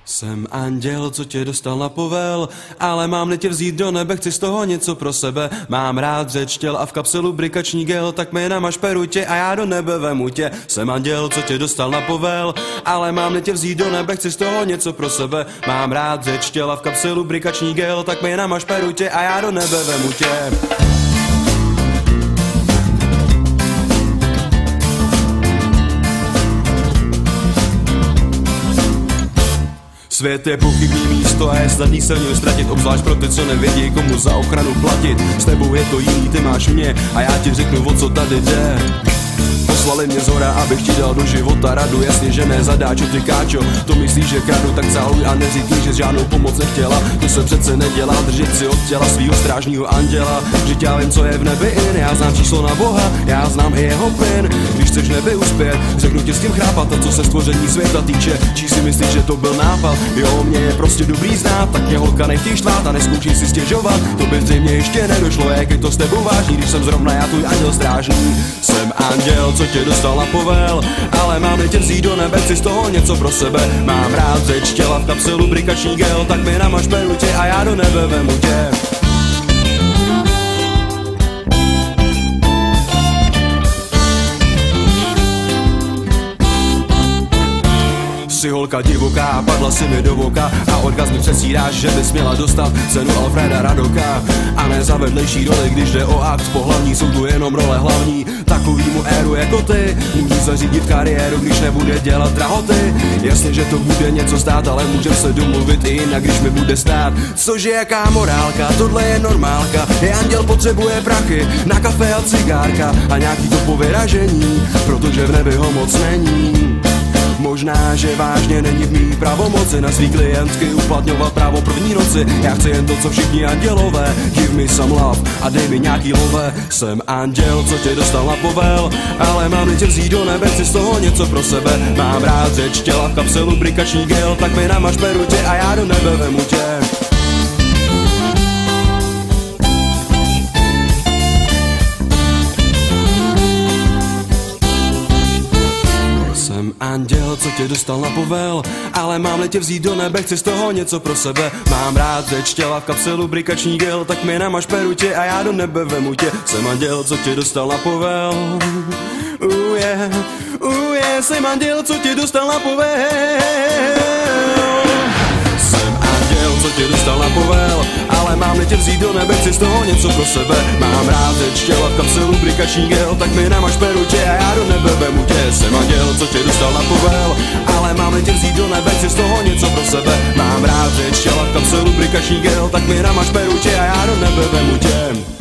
Jsem anděl, co tě dostal na povel, ale mám tě vzít do nebe, chci z toho něco pro sebe. Mám rád řeč těl a v kapse lubrikační gel, tak mi namaž perutě a já do nebe vemu tě. Jsem anděl, co tě dostal na povel, ale mám tě vzít do nebe, chci z toho něco pro sebe. Mám rád řeč těl a v kapse lubrikační gel, tak mi namaž perutě a já do nebe vemu tě. Svět je pochybný místo a je snadný se v něm ztratit, obzvlášť pro ty, co nevědí, komu za ochranu platit. S tebou je to jiný, ty máš mě a já ti řeknu, o co tady jde. Poslali mě zhora, abych ti dal do života radu, jasně, že ne zadáčo, ty káčo. To myslíš, že kradu, tak záluj a neříkni, že žádnou pomoc nechtěla. To se přece nedělá, držet si od těla svýho strážního anděla. Že já vím, co je v nebi in, já znám číslo na Boha, já znám i jeho pin. Když chceš nebi uspět, řeknu ti s tím chrápat, a co se stvoření světa týče. Čí si myslíš, že to byl nápad? Jo, mě je prostě dobrý znát, tak mě holka nechtěj štvát a neskoušej si stěžovat. To by zřejmě ještě nedošlo, jak je to s tebou vážný, když jsem zrovna já tvůj anděl strážný. Jsem anděl, co tě dostal na povel, ale mám tě vzít do nebe, chci z toho něco pro sebe. Mám rád řeč těla, v kapse lubrikační gel, tak mi namaž perutě a já do nebe vemu tě. Jsi holka divoká, padla si mi do voka a orgazmy přesíráš, že bys měla dostat cenu Alfreda Radoka. A ne za vedlejší roli, když jde o akt pohlavní, jsou tu jenom role hlavní. Takovýmu éru jako ty můžu zařídit kariéru, když nebude dělat drahoty. Jasně, že to bude něco stát, ale můžem se domluvit i jinak, když mi bude stát. Cože jaká morálka, tohle je normálka. Je anděl, potřebuje prachy na kafe a cigárka a nějaký to povyražení, protože v nebi ho moc není. Možná, že vážně není v mý pravomoci na svý klientky uplatňovat právo první noci. Já chci jen to, co všichni andělové, give me some love a dej mi nějaký love. Jsem anděl, co tě dostal na povel, ale mám tě vzít do nebe, chci z toho něco pro sebe. Mám rád řeč těla, v kapse lubrikační gel, tak mi namaž perutě a já do nebe vemu tě. Jsem anděl, co tě dostal na povel, ale mám tě vzít do nebe, chci z toho něco pro sebe. Mám rád řeč těla, v kapse lubrikační gel, tak mi namaž perutě a já do nebe vemu tě. Jsem anděl, co tě dostal na povel, yeah, jsem anděl, co tě dostal na povel. Jsem anděl, co tě dostal na povel, ale mám tě vzít do nebe, chci z toho něco pro sebe. Mám rád řeč těla, v kapse lubrikační gel, tak mi namaž perutě a já do nebe vemu tě. Jsem anděl, co tě dostal na povel, ale mám tě vzít do nebe, chci z toho něco pro sebe. Mám rád řeč těla, v kapse lubrikační gel, tak mi namaž perutě a já do nebe vemu tě.